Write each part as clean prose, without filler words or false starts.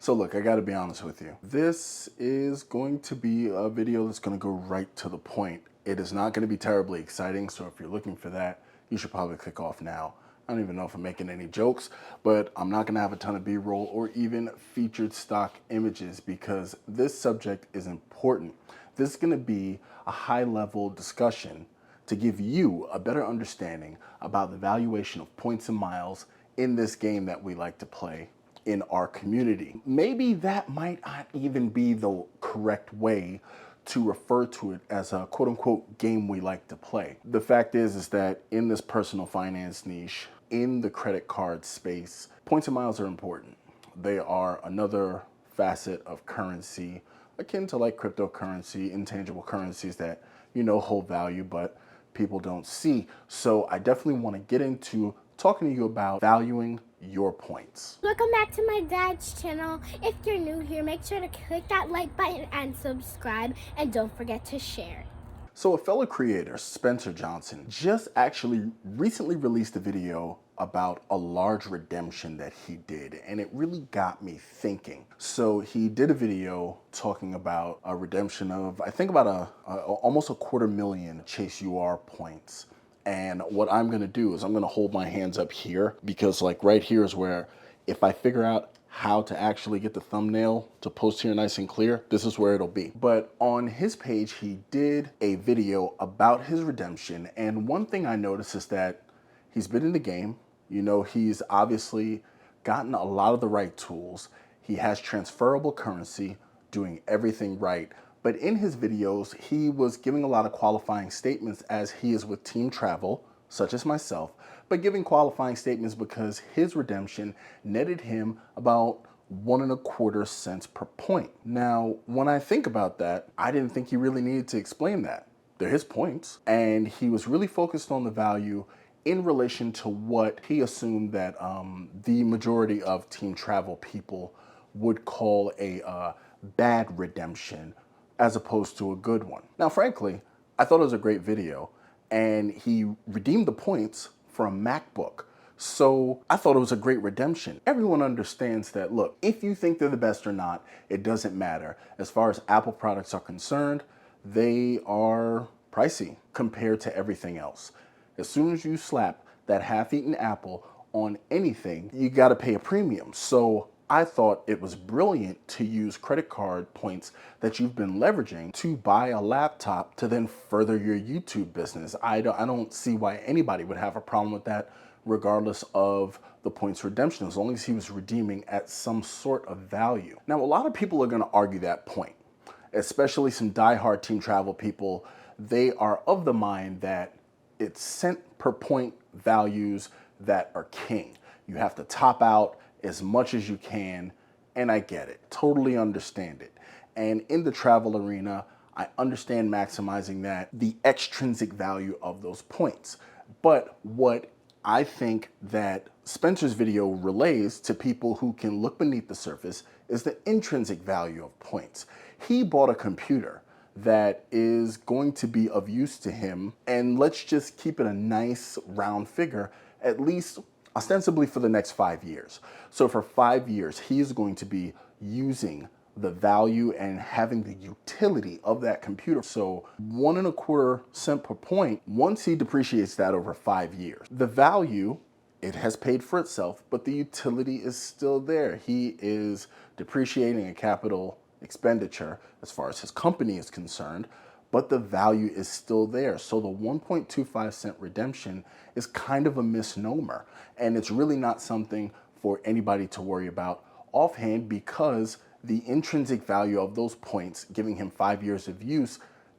So look, I gotta be honest with you. This is going to be a video that's gonna go right to the point. It is not gonna be terribly exciting, so if you're looking for that, you should probably click off now. I don't even know if I'm making any jokes, but I'm not gonna have a ton of B-roll or even featured stock images because this subject is important. This is gonna be a high-level discussion to give you a better understanding about the valuation of points and miles in this game that we like to play in our community. Maybe that might not even be the correct way to refer to it as a quote unquote game we like to play. The fact is that in this personal finance niche, in the credit card space, points and miles are important. They are another facet of currency akin to like cryptocurrency, intangible currencies that hold value, but people don't see. So I definitely want to get into talking to you about valuing your points. Welcome back to my dad's channel. If you're new here, make sure to click that like button and subscribe, and don't forget to share. So a fellow creator, Spencer Johnson, just actually recently released a video about a large redemption that he did, and it really got me thinking. So he did a video talking about a redemption of, I think about almost a 250,000 Chase UR points. And what I'm gonna do is I'm gonna hold my hands up here because like right here is where if I figure out how to actually get the thumbnail to post here nice and clear, this is where it'll be. But on his page, he did a video about his redemption. And one thing I noticed is that he's been in the game. He's obviously gotten a lot of the right tools. He has transferable currency, doing everything right. But in his videos, he was giving a lot of qualifying statements as he is with team travel, such as myself, but giving qualifying statements because his redemption netted him about 1.25 cents per point. Now, when I think about that, I didn't think he really needed to explain that. They're his points. And he was really focused on the value in relation to what he assumed that the majority of team travel people would call a bad redemption as opposed to a good one. Now, frankly, I thought it was a great video, and he redeemed the points for a MacBook. So I thought it was a great redemption. Everyone understands that, look, if you think they're the best or not, it doesn't matter. As far as Apple products are concerned, they are pricey compared to everything else. As soon as you slap that half-eaten apple on anything, you gotta pay a premium. So I thought it was brilliant to use credit card points that you've been leveraging to buy a laptop to then further your YouTube business. I don't see why anybody would have a problem with that, regardless of the points redemption, as long as he was redeeming at some sort of value. Now, a lot of people are gonna argue that point, especially some diehard team travel people. They are of the mind that it's cent per point values that are king. You have to top out as much as you can, and I get it, totally understand it. And in the travel arena, I understand maximizing the extrinsic value of those points. But what I think that Spencer's video relays to people who can look beneath the surface is the intrinsic value of points. He bought a computer that is going to be of use to him, and let's just keep it a nice round figure, at least ostensibly for the next 5 years. So for 5 years, he is going to be using the value and having the utility of that computer. So 1.25 cents per point, once he depreciates that over 5 years, the value, it has paid for itself, but the utility is still there. He is depreciating a capital expenditure as far as his company is concerned, but the value is still there. So the 1.25 cent redemption is kind of a misnomer, and it's really not something for anybody to worry about offhand because the intrinsic value of those points, giving him 5 years of use,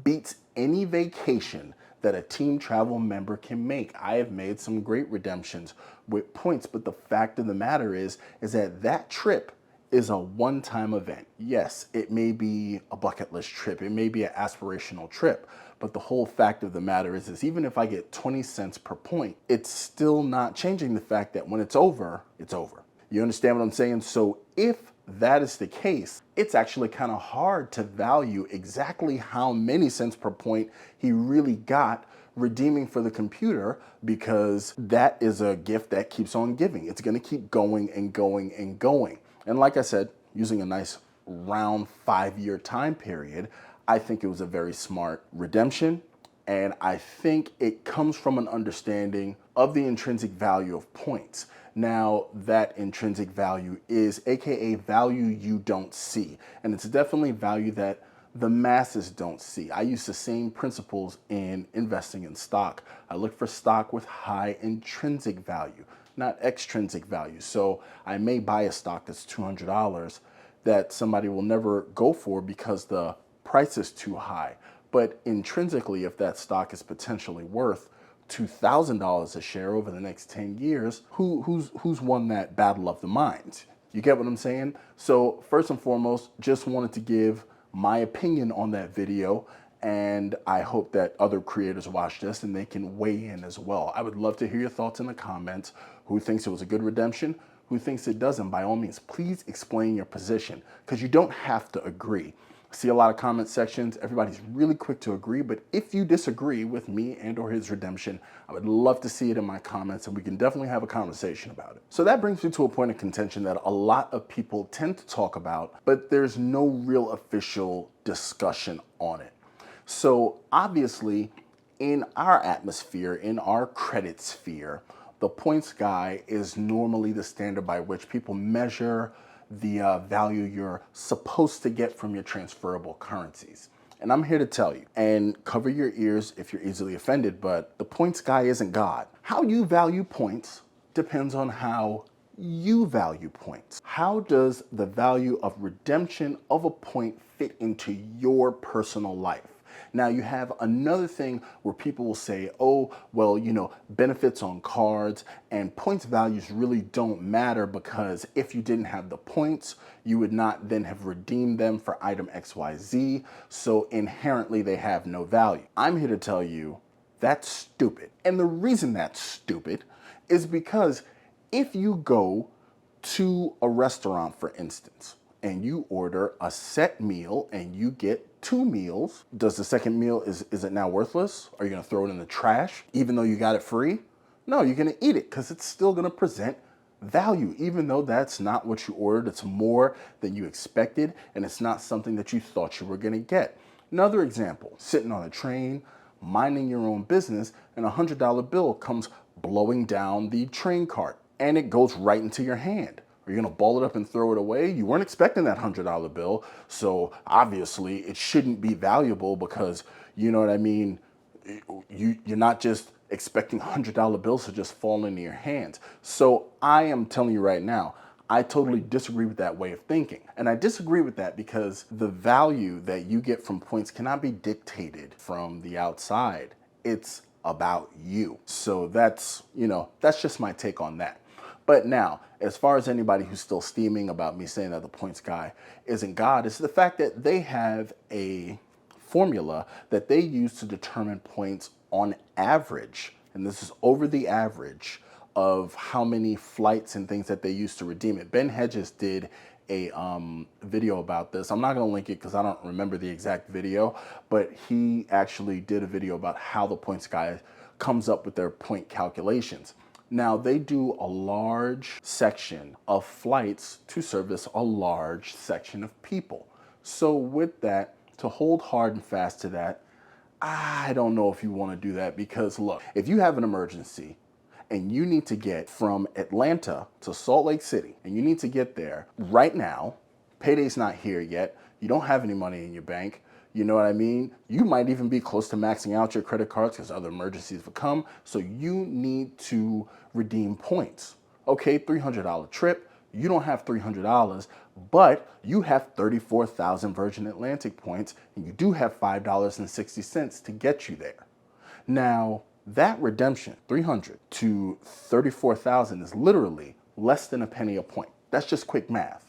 beats any vacation that a team travel member can make. I have made some great redemptions with points, but the fact of the matter is that trip is a one-time event. Yes, it may be a bucket list trip, it may be an aspirational trip, but the whole fact of the matter is even if I get 20 cents per point, it's still not changing the fact that when it's over, it's over. You understand what I'm saying? So if that is the case, it's actually kind of hard to value exactly how many cents per point he really got redeeming for the computer, because that is a gift that keeps on giving. It's going to keep going and going and going. And like I said, using a nice round 5-year time period, I think it was a very smart redemption. And I think it comes from an understanding of the intrinsic value of points. Now, that intrinsic value is AKA value you don't see. And it's definitely value that the masses don't see. I use the same principles in investing in stock. I look for stock with high intrinsic value, not extrinsic value. So I may buy a stock that's $200 that somebody will never go for because the price is too high. But intrinsically, if that stock is potentially worth $2,000 a share over the next 10 years, who's won that battle of the minds? You get what I'm saying? So first and foremost, just wanted to give my opinion on that video, and I hope that other creators watch this and they can weigh in as well. I would love to hear your thoughts in the comments. Who thinks it was a good redemption? Who thinks it doesn't? By all means, please explain your position, because you don't have to agree. I see a lot of comment sections. Everybody's really quick to agree, but if you disagree with me and or his redemption, I would love to see it in my comments, and we can definitely have a conversation about it. So that brings me to a point of contention that a lot of people tend to talk about, but there's no real official discussion on it. So obviously, in our atmosphere, in our credit sphere, the points guy is normally the standard by which people measure the value you're supposed to get from your transferable currencies. And I'm here to tell you, and cover your ears if you're easily offended, but the points guy isn't God. How you value points depends on how you value points. How does the value of redemption of a point fit into your personal life? Now you have another thing where people will say, oh, well, benefits on cards and points values really don't matter, because if you didn't have the points, you would not then have redeemed them for item XYZ. So inherently they have no value. I'm here to tell you that's stupid. And the reason that's stupid is because if you go to a restaurant, for instance, and you order a set meal and you get 2 meals, does the second meal, is it now worthless? Are you gonna throw it in the trash even though you got it free? No, you're gonna eat it because it's still gonna present value, even though that's not what you ordered. It's more than you expected, and it's not something that you thought you were gonna get. Another example, sitting on a train, minding your own business, and a $100 bill comes blowing down the train cart and it goes right into your hand. Are you gonna ball it up and throw it away? You weren't expecting that $100 bill, so obviously it shouldn't be valuable, because, you know what I mean, you're not just expecting $100 bills to just fall into your hands. So I am telling you right now, I totally disagree with that way of thinking. And I disagree with that because the value that you get from points cannot be dictated from the outside. It's about you. So that's just my take on that. But now, as far as anybody who's still steaming about me saying that the points guy isn't God, it's the fact that they have a formula that they use to determine points on average. And this is over the average of how many flights and things that they use to redeem it. Ben Hedges did a video about this. I'm not going to link it because I don't remember the exact video, but he actually did a video about how the points guy comes up with their point calculations. Now, they do a large section of flights to service a large section of people. So with that, to hold hard and fast to that, I don't know if you want to do that, because look, if you have an emergency and you need to get from Atlanta to Salt Lake City, and you need to get there right now, payday's not here yet, you don't have any money in your bank, you know what I mean? You might even be close to maxing out your credit cards because other emergencies will come. So you need to redeem points. Okay, $300 trip. You don't have $300, but you have 34,000 Virgin Atlantic points, and you do have $5.60 to get you there. Now, that redemption, 300 to 34,000, is literally less than a penny a point. That's just quick math.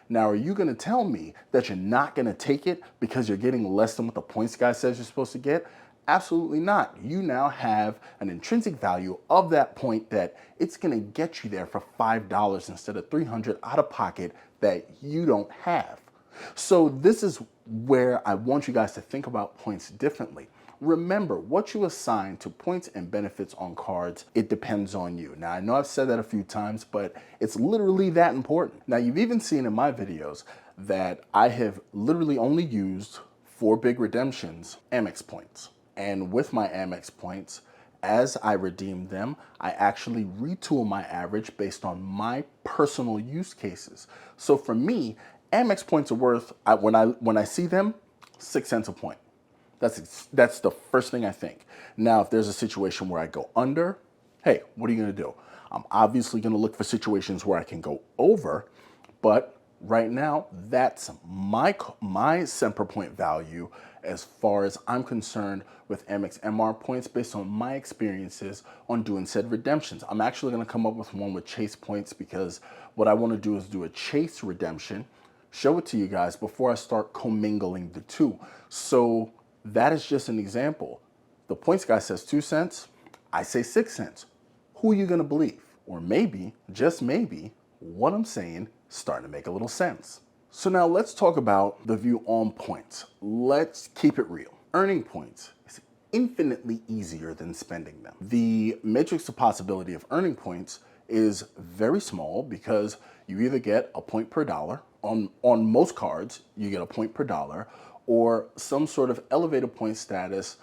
Now, are you going to tell me that you're not going to take it because you're getting less than what the points guy says you're supposed to get? Absolutely not. You now have an intrinsic value of that point that it's going to get you there for $5 instead of $300 out of pocket that you don't have. So this is where I want you guys to think about points differently. Remember, what you assign to points and benefits on cards, it depends on you. Now, I know I've said that a few times, but it's literally that important. Now, you've even seen in my videos that I have literally only used for big redemptions Amex points. And with my Amex points, as I redeem them, I actually retool my average based on my personal use cases. So for me, Amex points are worth, when I see them, 6 cents a point. That's the first thing I think. Now, if there's a situation where I go under, hey, what are you gonna do? I'm obviously gonna look for situations where I can go over, but right now, that's my cent per point value as far as I'm concerned with Amex MR points based on my experiences on doing said redemptions. I'm actually gonna come up with one with Chase points because what I wanna do is do a Chase redemption, show it to you guys before I start commingling the two. So that is just an example. The points guy says 2 cents, I say 6 cents. Who are you gonna believe? Or maybe, just maybe, what I'm saying is starting to make a little sense. So now let's talk about the view on points. Let's keep it real. Earning points is infinitely easier than spending them. The matrix of possibility of earning points is very small because you either get a point per dollar. On most cards, you get a point per dollar, or some sort of elevated point status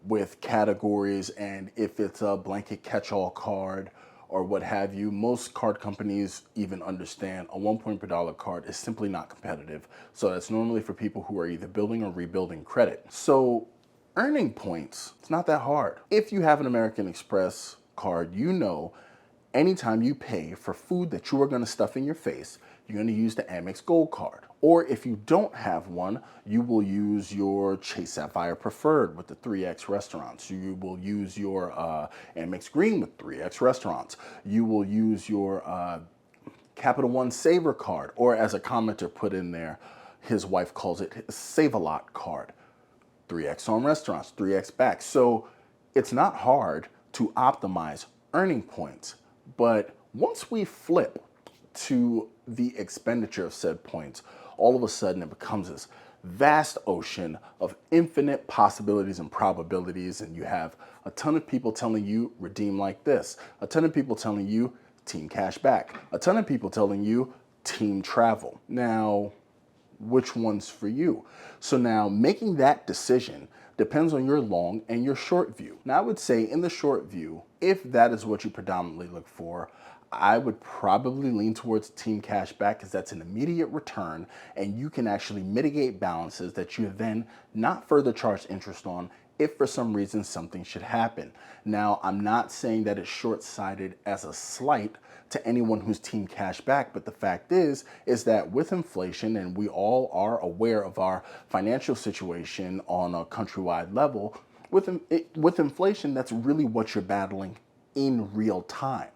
with categories, and if it's a blanket catch-all card or what have you, most card companies even understand a 1 point per dollar card is simply not competitive. So that's normally for people who are either building or rebuilding credit. So earning points, it's not that hard. If you have an American Express card, you know anytime you pay for food that you are going to stuff in your face, you're going to use the Amex Gold card. Or if you don't have one, you will use your Chase Sapphire Preferred with the 3X restaurants. You will use your Amex Green with 3X restaurants. You will use your Capital One Saver card, or as a commenter put in there, his wife calls it Save-A-Lot card. 3X on restaurants, 3X back. So it's not hard to optimize earning points. But once we flip to the expenditure of said points, all of a sudden it becomes this vast ocean of infinite possibilities and probabilities. And you have a ton of people telling you redeem like this, a ton of people telling you team cash back, a ton of people telling you team travel. Now, which one's for you? So now making that decision depends on your long and your short view. Now I would say in the short view, if that is what you predominantly look for, I would probably lean towards team cash back because that's an immediate return and you can actually mitigate balances that you then not further charge interest on if for some reason something should happen. Now, I'm not saying that it's short-sighted as a slight to anyone who's team cash back, but the fact is that with inflation, and we all are aware of our financial situation on a countrywide level, with inflation, that's really what you're battling in real time.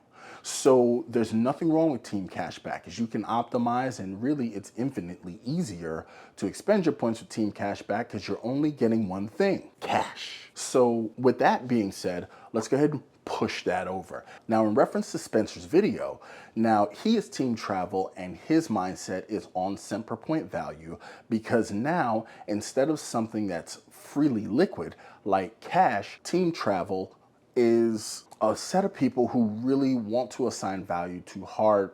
So there's nothing wrong with team cashback, as you can optimize, and really it's infinitely easier to expend your points with team cashback because you're only getting one thing, cash. So with that being said, let's go ahead and push that over. Now in reference to Spencer's video, now he is team travel and his mindset is on cent per point value because now instead of something that's freely liquid like cash, team travel is a set of people who really want to assign value to hard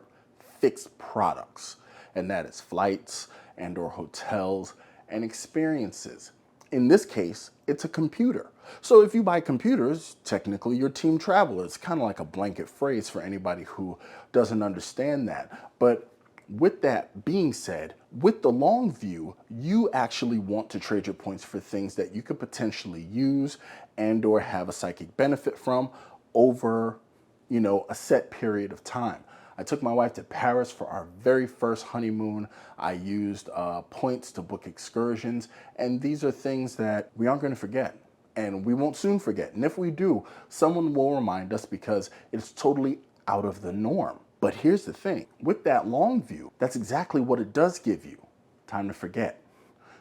fixed products, and that is flights and or hotels and experiences. In this case, it's a computer. So if you buy computers, technically you're team traveler. It's kind of like a blanket phrase for anybody who doesn't understand that. But with that being said, with the long view, you actually want to trade your points for things that you could potentially use and or have a psychic benefit from over, a set period of time. I took my wife to Paris for our very first honeymoon. I used points to book excursions, and these are things that we aren't going to forget. And we won't soon forget. And if we do, someone will remind us because it's totally out of the norm. But here's the thing, with that long view, that's exactly what it does give you, time to forget.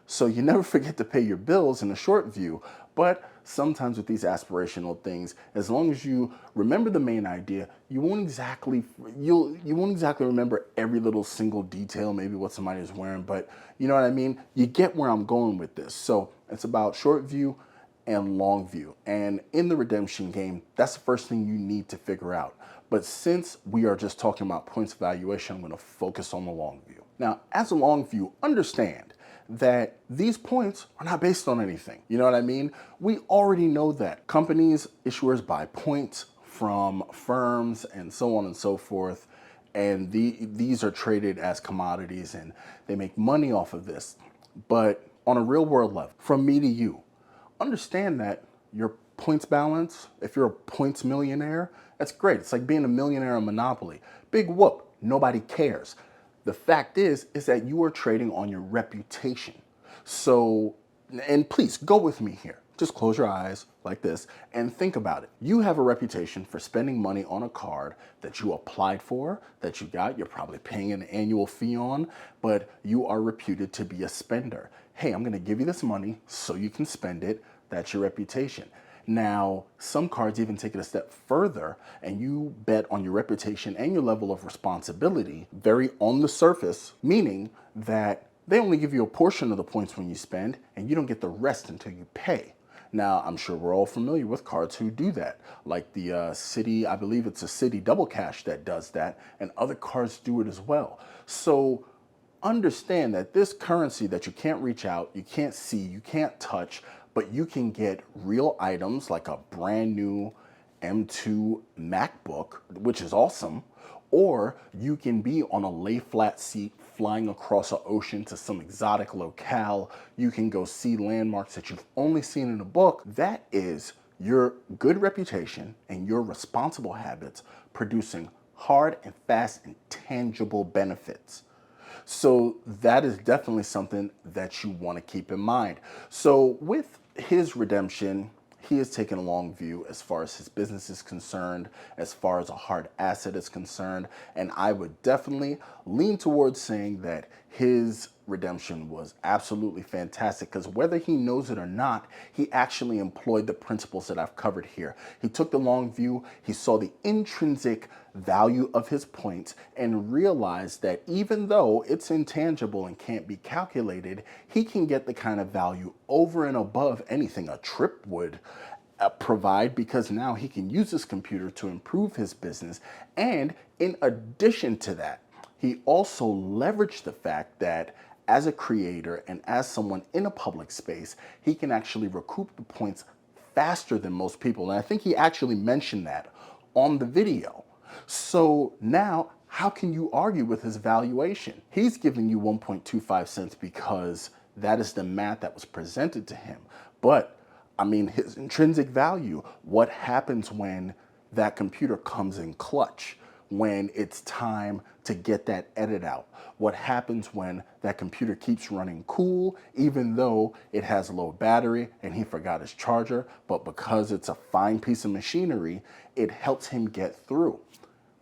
So you never forget to pay your bills in a short view, but sometimes with these aspirational things, as long as you remember the main idea, you won't exactly remember every little single detail, maybe what somebody is wearing, but you know what I mean? You get where I'm going with this. So it's about short view and long view. And in the redemption game, that's the first thing you need to figure out. But since we are just talking about points valuation, I'm going to focus on the long view. Now, as a long view, understand that these points are not based on anything. You know what I mean? We already know that companies, issuers buy points from firms and so on and so forth. And these are traded as commodities and they make money off of this. But on a real world level, from me to you, understand that your points balance, if you're a points millionaire, that's great. It's like being a millionaire in Monopoly. Big whoop, nobody cares. The fact is that you are trading on your reputation. So, and please go with me here. Just close your eyes like this and think about it. You have a reputation for spending money on a card that you applied for, that you got, you're probably paying an annual fee on, but you are reputed to be a spender. Hey, I'm gonna give you this money so you can spend it. That's your reputation. Now, some cards even take it a step further and you bet on your reputation and your level of responsibility very on the surface, meaning that they only give you a portion of the points when you spend and you don't get the rest until you pay. Now, I'm sure we're all familiar with cards who do that, like the Citi, I believe it's a Citi Double Cash that does that, and other cards do it as well. So understand that this currency that you can't reach out, you can't see, you can't touch, but you can get real items like a brand new M2 MacBook, which is awesome, or you can be on a lay flat seat flying across an ocean to some exotic locale. You can go see landmarks that you've only seen in a book. That is your good reputation and your responsible habits producing hard and fast and tangible benefits. So that is definitely something that you want to keep in mind. So with his redemption, he has taken a long view as far as his business is concerned, as far as a hard asset is concerned. And I would definitely lean towards saying that his redemption was absolutely fantastic because whether he knows it or not, he actually employed the principles that I've covered here. He took the long view, he saw the intrinsic value of his points and realized that even though it's intangible and can't be calculated, he can get the kind of value over and above anything a trip would provide, because now he can use his computer to improve his business. And in addition to that, he also leveraged the fact that as a creator and as someone in a public space, he can actually recoup the points faster than most people. And I think he actually mentioned that on the video. So now, how can you argue with his valuation? He's giving you 1.25 cents because that is the math that was presented to him. But I mean, his intrinsic value, what happens when that computer comes in clutch, when it's time to get that edit out? What happens when that computer keeps running cool, even though it has low battery and he forgot his charger, but because it's a fine piece of machinery, it helps him get through.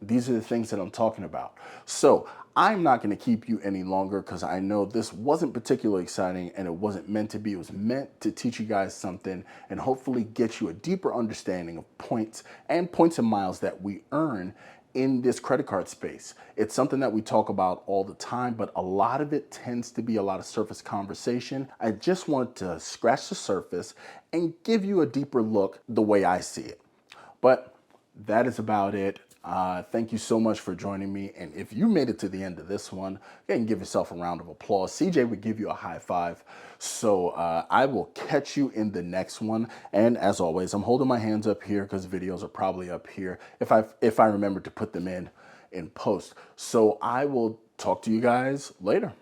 These are the things that I'm talking about. So I'm not going to keep you any longer because I know this wasn't particularly exciting and it wasn't meant to be. It was meant to teach you guys something and hopefully get you a deeper understanding of points and miles that we earn in this credit card space. It's something that we talk about all the time, but a lot of it tends to be a lot of surface conversation. I just wanted to scratch the surface and give you a deeper look the way I see it. But that is about it. Thank you so much for joining me. And if you made it to the end of this one, you can give yourself a round of applause. CJ would give you a high five. So I will catch you in the next one. And as always, I'm holding my hands up here because videos are probably up here if I remember to put them in post. So I will talk to you guys later.